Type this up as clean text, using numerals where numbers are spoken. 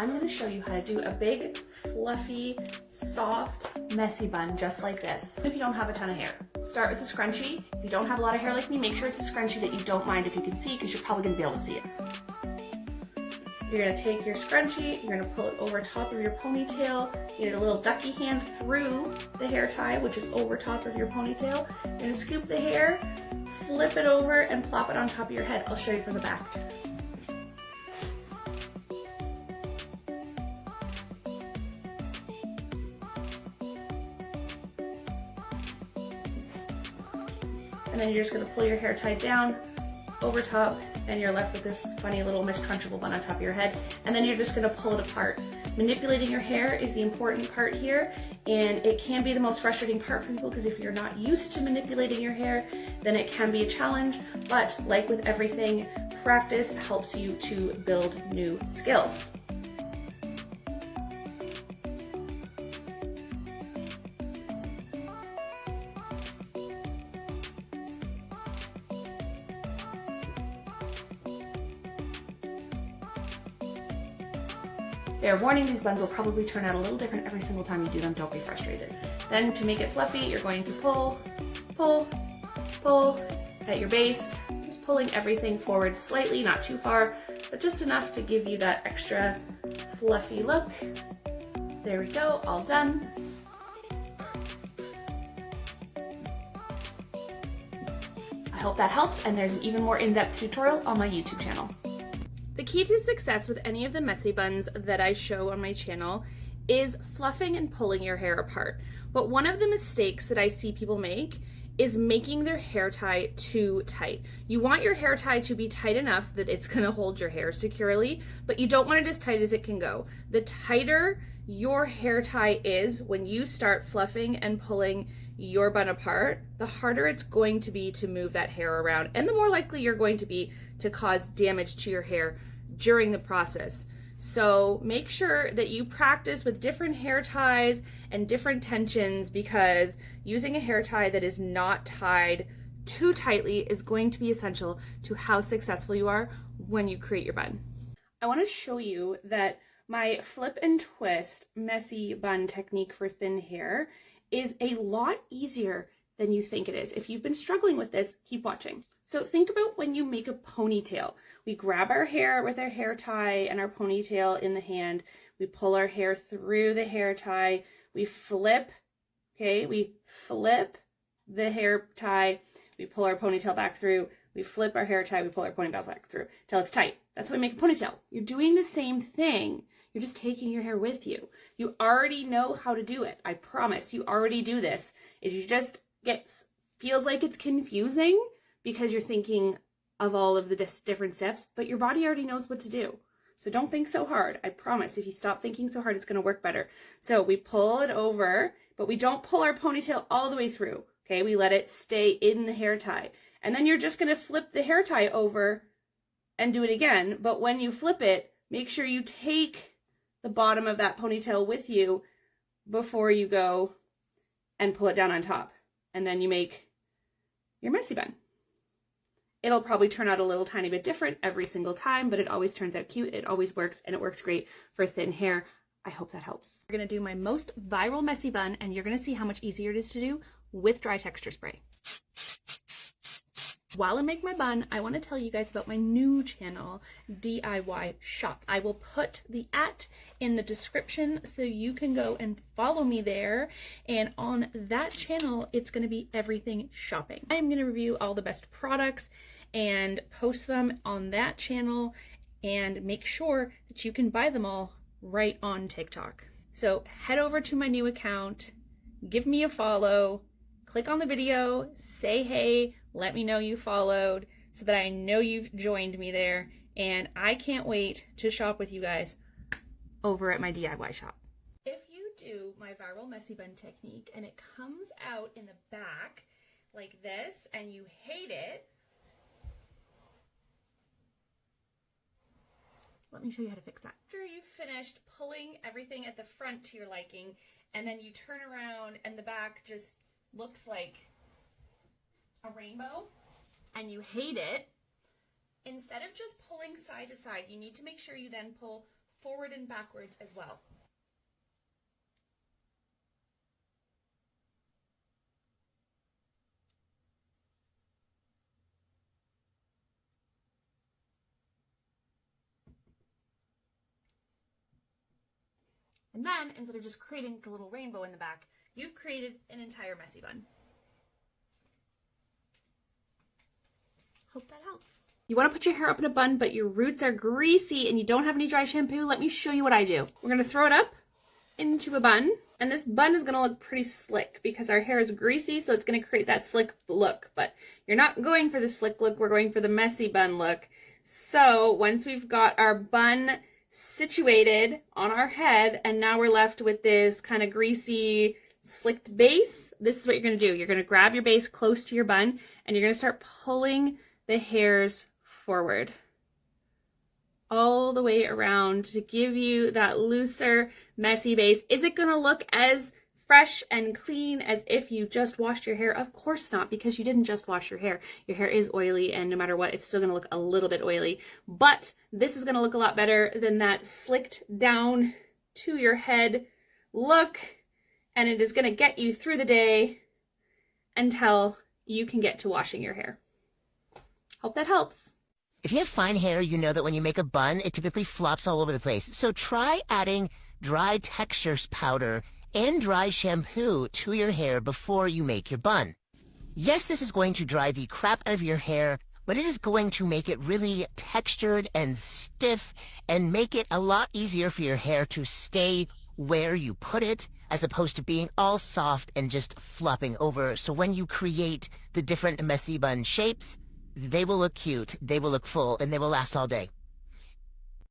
I'm going to show you how to do a big, fluffy, soft, messy bun just like this. If you don't have a ton of hair, start with the scrunchie. If you don't have a lot of hair like me, make sure it's a scrunchie that you don't mind if you can see, because you're probably going to be able to see it. You're going to take your scrunchie, you're going to pull it over top of your ponytail, get a little ducky hand through the hair tie, which is over top of your ponytail. You're going to scoop the hair, flip it over, and plop it on top of your head. I'll show you from the back. And then you're just going to pull your hair tie down over top, and you're left with this funny little mistrunchable bun on top of your head. And then you're just going to pull it apart. Manipulating your hair is the important part here, and it can be the most frustrating part for people, because if you're not used to manipulating your hair, then it can be a challenge. But like with everything, practice helps you to build new skills. Fair warning, these buns will probably turn out a little different every single time you do them. Don't be frustrated. Then to make it fluffy, you're going to pull, pull, pull at your base, just pulling everything forward slightly, not too far, but just enough to give you that extra fluffy look. There we go, all done. I hope that helps, and there's an even more in-depth tutorial on my YouTube channel. The key to success with any of the messy buns that I show on my channel is fluffing and pulling your hair apart. But one of the mistakes that I see people make is making their hair tie too tight. You want your hair tie to be tight enough that it's gonna hold your hair securely, but you don't want it as tight as it can go. The tighter your hair tie is when you start fluffing and pulling your bun apart, the harder it's going to be to move that hair around, and the more likely you're going to be to cause damage to your hair during the process. So make sure that you practice with different hair ties and different tensions, because using a hair tie that is not tied too tightly is going to be essential to how successful you are when you create your bun. I want to show you that my flip and twist messy bun technique for thin hair is a lot easier than you think it is. If you've been struggling with this, keep watching. So think about when you make a ponytail. We grab our hair with our hair tie and our ponytail in the hand. We pull our hair through the hair tie. We flip, okay? We flip the hair tie. We pull our ponytail back through. We flip our hair tie. We pull our ponytail back through till it's tight. That's how we make a ponytail. You're doing the same thing. You're just taking your hair with you. You already know how to do it. I promise you already do this. If you just feels like it's confusing because you're thinking of all of the different steps, but your body already knows what to do. So don't think so hard. I promise if you stop thinking so hard, it's going to work better. So we pull it over, but we don't pull our ponytail all the way through. Okay, we let it stay in the hair tie. And then you're just going to flip the hair tie over and do it again. But when you flip it, make sure you take the bottom of that ponytail with you before you go and pull it down on top. And then you make your messy bun. It'll probably turn out a little tiny bit different every single time, but it always turns out cute. It always works, and it works great for thin hair. I hope that helps. We're gonna do my most viral messy bun, and you're gonna see how much easier it is to do with dry texture spray. While I make my bun, I want to tell you guys about my new channel, DIY Shop. I will put the @ in the description so you can go and follow me there. And on that channel, it's going to be everything shopping. I'm going to review all the best products and post them on that channel, and make sure that you can buy them all right on TikTok. So head over to my new account, give me a follow, click on the video, say hey, let me know you followed so that I know you've joined me there, and I can't wait to shop with you guys over at my DIY shop. If you do my viral messy bun technique and it comes out in the back like this and you hate it, let me show you how to fix that. After you've finished pulling everything at the front to your liking, and then you turn around and the back just looks like a rainbow and you hate it, instead of just pulling side to side, you need to make sure you then pull forward and backwards as well. And then, instead of just creating the little rainbow in the back, you've created an entire messy bun. Hope that helps. You want to put your hair up in a bun, but your roots are greasy and you don't have any dry shampoo? Let me show you what I do. We're going to throw it up into a bun, and this bun is going to look pretty slick because our hair is greasy, so it's going to create that slick look. But you're not going for the slick look, we're going for the messy bun look. So once we've got our bun situated on our head, and now we're left with this kind of greasy, slicked base, this is what you're going to do. You're going to grab your base close to your bun, and you're going to start pulling the hairs forward all the way around to give you that looser, messy base. Is it going to look as fresh and clean as if you just washed your hair? Of course not, because you didn't just wash your hair. Your hair is oily, and no matter what, it's still going to look a little bit oily. But this is going to look a lot better than that slicked down to your head look, and it is going to get you through the day until you can get to washing your hair. Hope that helps. If you have fine hair, you know that when you make a bun, it typically flops all over the place. So try adding dry textures powder and dry shampoo to your hair before you make your bun. Yes, this is going to dry the crap out of your hair, but it is going to make it really textured and stiff and make it a lot easier for your hair to stay where you put it, as opposed to being all soft and just flopping over. So when you create the different messy bun shapes, they will look cute, they will look full, and they will last all day.